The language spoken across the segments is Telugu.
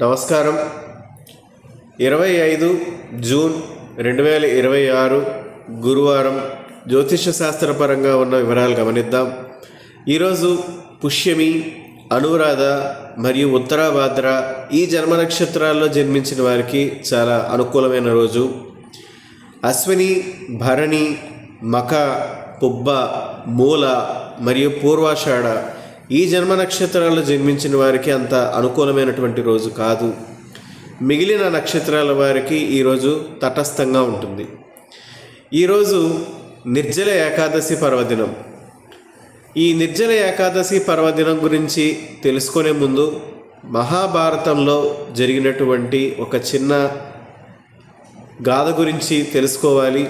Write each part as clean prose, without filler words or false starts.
నమస్కారం. 25 జూన్ 2026 గురువారం జ్యోతిష శాస్త్రపరంగా ఉన్న వివరాలు గమనిద్దాం. ఈరోజు పుష్యమి, అనురాధ మరియు ఉత్తరాభాద్ర ఈ జన్మ నక్షత్రాల్లో జన్మించిన వారికి చాలా అనుకూలమైన రోజు. అశ్విని, భరణి, మఖ, పుబ్బ, మూల మరియు పూర్వాషాఢ ఈ జన్మ నక్షత్రాల్లో జన్మించిన వారికి అంత అనుకూలమైనటువంటి రోజు కాదు. మిగిలిన నక్షత్రాల వారికి ఈరోజు తటస్థంగా ఉంటుంది. ఈరోజు నిర్జల ఏకాదశి పర్వదినం. ఈ నిర్జల ఏకాదశి పర్వదినం గురించి తెలుసుకునే ముందు మహాభారతంలో జరిగినటువంటి ఒక చిన్న గాథ గురించి తెలుసుకోవాలి.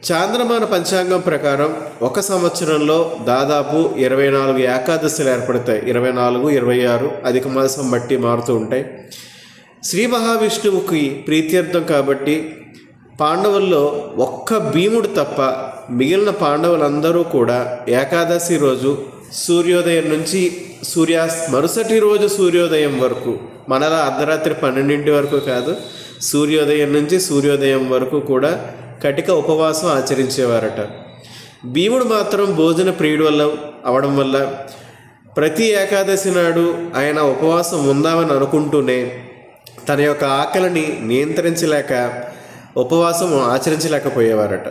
చాంద్రమాన పంచాంగం ప్రకారం ఒక సంవత్సరంలో దాదాపు 24 ఏకాదశులు ఏర్పడతాయి. 24, 26 అధిక మాసం బట్టి మారుతూ ఉంటాయి. శ్రీ మహావిష్ణువుకి ప్రీత్యర్థం కాబట్టి పాండవుల్లో ఒక్క భీముడు తప్ప మిగిలిన పాండవులందరూ కూడా ఏకాదశి రోజు సూర్యోదయం నుంచి మరుసటి రోజు సూర్యోదయం వరకు, మనలా అర్ధరాత్రి 12 వరకు కాదు, సూర్యోదయం నుంచి సూర్యోదయం వరకు కూడా కటిక ఉపవాసం ఆచరించేవారట. భీముడు మాత్రం భోజన ప్రియుడు అవడం వల్ల ప్రతి ఏకాదశి నాడు ఆయన ఉపవాసం ఉందామని అనుకుంటూనే తన యొక్క ఆకలిని నియంత్రించలేక ఉపవాసం ఆచరించలేకపోయేవారట.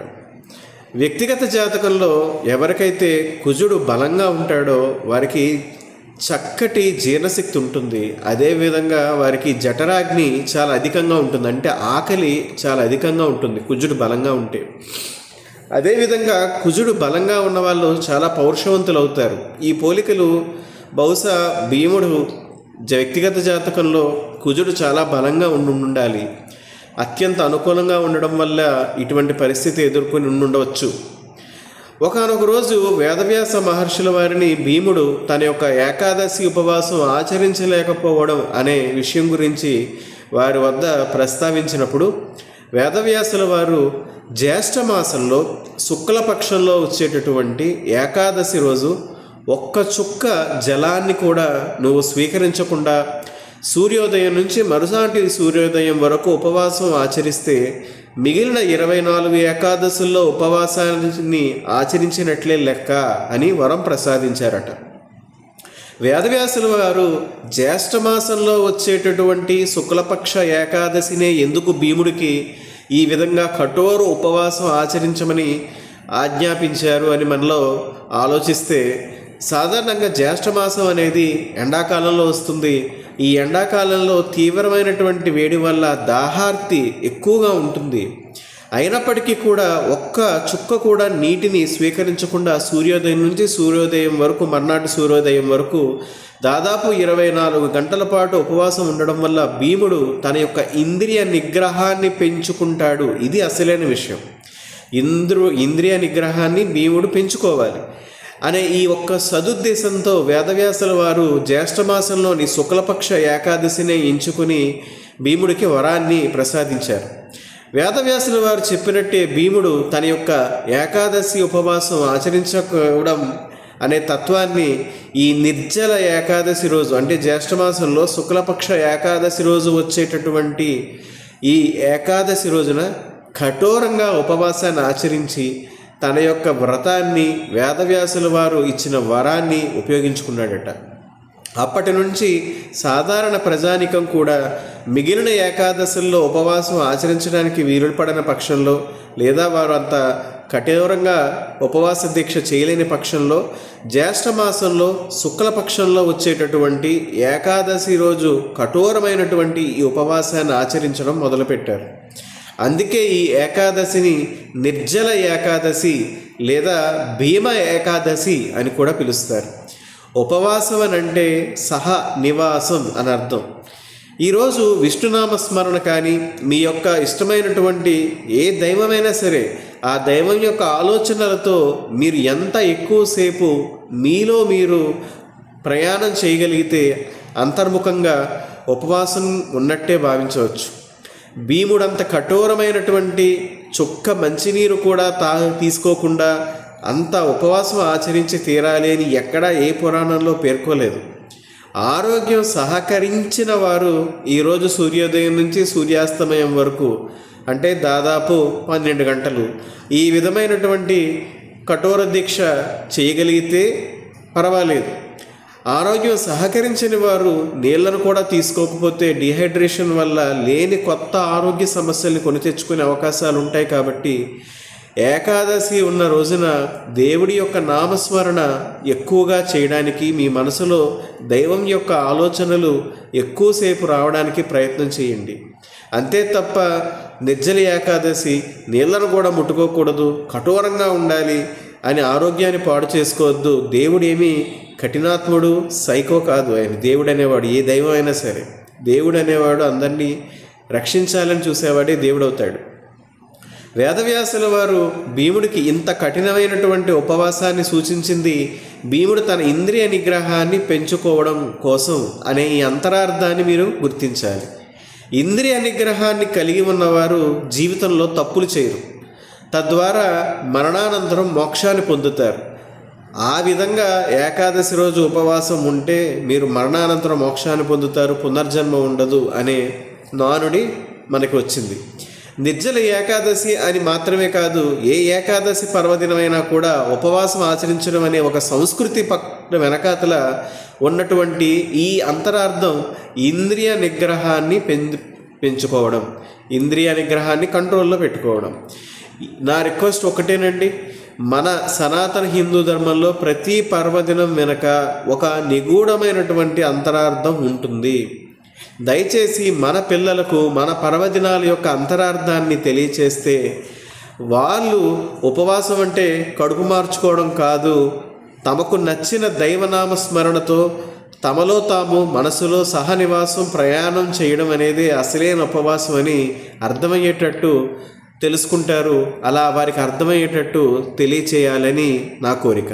వ్యక్తిగత జాతకంలో ఎవరికైతే కుజుడు బలంగా ఉంటాడో వారికి చక్కటి జీర్ణశక్తి ఉంటుంది. అదేవిధంగా వారికి జఠరాగ్ని చాలా అధికంగా ఉంటుంది, అంటే ఆకలి చాలా అధికంగా ఉంటుంది కుజుడు బలంగా ఉంటే. అదేవిధంగా కుజుడు బలంగా ఉన్న వాళ్ళు చాలా పౌరుషవంతులు అవుతారు. ఈ పోలికలు బహుశా భీముడు వ్యక్తిగత జాతకంలో కుజుడు చాలా బలంగా ఉండాలి, అత్యంత అనుకూలంగా ఉండడం వల్ల ఇటువంటి పరిస్థితి ఎదుర్కొని ఉండవచ్చు. ఒకానొక రోజు వేదవ్యాస మహర్షుల వారిని భీముడు తన యొక్క ఏకాదశి ఉపవాసం ఆచరించలేకపోవడం అనే విషయం గురించి వారి వద్ద ప్రస్తావించినప్పుడు వేదవ్యాసుల వారు జ్యేష్ఠ మాసంలో శుక్లపక్షంలో వచ్చేటటువంటి ఏకాదశి రోజు ఒక్క చుక్క జలాన్ని కూడా నువ్వు స్వీకరించకుండా సూర్యోదయం నుంచి మరుసాటి సూర్యోదయం వరకు ఉపవాసం ఆచరిస్తే మిగిలిన 24 ఏకాదశుల్లో ఉపవాసాన్ని ఆచరించినట్లే లెక్క అని వరం ప్రసాదించారట. వేదవ్యాసుల వారు జ్యేష్ఠమాసంలో వచ్చేటటువంటి శుక్లపక్ష ఏకాదశినే ఎందుకు భీముడికి ఈ విధంగా కఠోర ఉపవాసం ఆచరించమని ఆజ్ఞాపించారు అని మనలో ఆలోచిస్తే, సాధారణంగా జ్యేష్ఠమాసం అనేది ఎండాకాలంలో వస్తుంది. ఈ ఎండాకాలంలో తీవ్రమైనటువంటి వేడి వల్ల దాహార్తి ఎక్కువగా ఉంటుంది. అయినప్పటికీ కూడా ఒక్క చుక్క కూడా నీటిని స్వీకరించకుండా సూర్యోదయం నుంచి సూర్యోదయం వరకు, మర్నాటి సూర్యోదయం వరకు దాదాపు 24 గంటల పాటు ఉపవాసం ఉండడం వల్ల భీముడు తన యొక్క ఇంద్రియ నిగ్రహాన్ని పెంచుకుంటాడు. ఇది అసలైన విషయం. ఇంద్రియ నిగ్రహాన్ని భీముడు పెంచుకోవాలి అనే ఈ ఒక్క సదుద్దేశంతో వేదవ్యాసుల వారు జ్యేష్ఠమాసంలోని శుక్లపక్ష ఏకాదశిని ఎంచుకుని భీముడికి వరాన్ని ప్రసాదించారు. వేదవ్యాసుల వారు చెప్పినట్టే భీముడు తన యొక్క ఏకాదశి ఉపవాసం ఆచరించకపోవడం అనే తత్వాన్ని ఈ నిర్జల ఏకాదశి రోజు, అంటే జ్యేష్ఠమాసంలో శుక్లపక్ష ఏకాదశి రోజు వచ్చేటటువంటి ఈ ఏకాదశి రోజున కఠోరంగా ఉపవాసాన్ని ఆచరించి తన యొక్క వ్రతాన్ని, వేదవ్యాసుల వారు ఇచ్చిన వరాన్ని ఉపయోగించుకున్నాడట. అప్పటి నుంచి సాధారణ ప్రజానికం కూడా మిగిలిన ఏకాదశుల్లో ఉపవాసం ఆచరించడానికి వీలు పడని పక్షంలో, లేదా వారు అంత కఠోరంగా ఉపవాస దీక్ష చేయలేని పక్షంలో జ్యేష్ఠమాసంలో శుక్లపక్షంలో వచ్చేటటువంటి ఏకాదశి రోజు కఠోరమైనటువంటి ఈ ఉపవాసాన్ని ఆచరించడం మొదలుపెట్టారు. అందుకే ఈ ఏకాదశిని నిర్జల ఏకాదశి లేదా భీమ ఏకాదశి అని కూడా పిలుస్తారు. ఉపవాసం అని అంటే సహ నివాసం అని అర్థం. ఈరోజు విష్ణునామ స్మరణ కానీ, మీ యొక్క ఇష్టమైనటువంటి ఏ దైవమైనా సరే ఆ దైవం యొక్క ఆలోచనలతో మీరు ఎంత ఎక్కువసేపు మీలో మీరు ప్రయాణం చేయగలిగితే అంతర్ముఖంగా ఉపవాసం ఉన్నట్టే భావించవచ్చు. భీముడంత కఠోరమైనటువంటి చుక్క మంచినీరు కూడా తీసుకోకుండా అంత ఉపవాసం ఆచరించి తీరాలి అని ఎక్కడా ఏ పురాణంలో పేర్కోలేదు. ఆరోగ్యం సహకరించిన వారు ఈరోజు సూర్యోదయం నుంచి సూర్యాస్తమయం వరకు అంటే దాదాపు 12 గంటలు ఈ విధమైనటువంటి కఠోర దీక్ష చేయగలిగితే పర్వాలేదు. ఆరోగ్యం సహకరించని వారు నీళ్లను కూడా తీసుకోకపోతే డిహైడ్రేషన్ వల్ల లేని కొత్త ఆరోగ్య సమస్యల్ని కొని తెచ్చుకునే అవకాశాలు ఉంటాయి. కాబట్టి ఏకాదశి ఉన్న రోజున దేవుడి యొక్క నామస్మరణ ఎక్కువగా చేయడానికి, మీ మనసులో దైవం యొక్క ఆలోచనలు ఎక్కువసేపు రావడానికి ప్రయత్నం చేయండి. అంతే తప్ప నిర్జల ఏకాదశి నీళ్లను కూడా ముట్టుకోకూడదు, కఠోరంగా ఉండాలి అని ఆరోగ్యాన్ని పాడు చేసుకోవద్దు. దేవుడు ఏమీ కఠినాత్ముడు, సైకో కాదు. ఆయన దేవుడు అనేవాడు, ఏ దైవం అయినా సరే దేవుడు అనేవాడు అందరినీ రక్షించాలని చూసేవాడే దేవుడవుతాడు. వేదవ్యాసుల వారు భీముడికి ఇంత కఠినమైనటువంటి ఉపవాసాన్ని సూచించింది భీముడు తన ఇంద్రియ నిగ్రహాన్ని పెంచుకోవడం కోసం అనే ఈ అంతరార్థాన్ని మీరు గుర్తించాలి. ఇంద్రియ నిగ్రహాన్ని కలిగి ఉన్నవారు జీవితంలో తప్పులు చేయరు, తద్వారా మరణానంతరం మోక్షాన్ని పొందుతారు. ఆ విధంగా ఏకాదశి రోజు ఉపవాసం ఉంటే మీరు మరణానంతరం మోక్షాన్ని పొందుతారు, పునర్జన్మ ఉండదు అనే నానుడి మనకి వచ్చింది. నిర్జల ఏకాదశి అని మాత్రమే కాదు, ఏ ఏకాదశి పర్వదినమైనా కూడా ఉపవాసం ఆచరించడం అనే ఒక సంస్కృతి వెనకాతల ఉన్నటువంటి ఈ అంతరార్థం ఇంద్రియ నిగ్రహాన్ని పెంచుకోవడం, ఇంద్రియ నిగ్రహాన్ని కంట్రోల్లో పెట్టుకోవడం. నా రిక్వెస్ట్ ఒకటేనండి, మన సనాతన హిందూ ధర్మంలో ప్రతి పర్వదినం వెనక ఒక నిగూఢమైనటువంటి అంతరార్థం ఉంటుంది. దయచేసి మన పిల్లలకు మన పర్వదినాల యొక్క అంతరార్థాన్ని తెలియచేస్తే వాళ్ళు ఉపవాసం అంటే కడుపు మార్చుకోవడం కాదు, తమకు నచ్చిన దైవనామ స్మరణతో తమలో తాము మనసులో సహనివాసం ప్రయాణం చేయడం అనేది అసలైన ఉపవాసం అని అర్థమయ్యేటట్టు తెలుసుకుంటారు. అలా వారికి అర్థమయ్యేటట్టు తెలియచేయాలని నా కోరిక.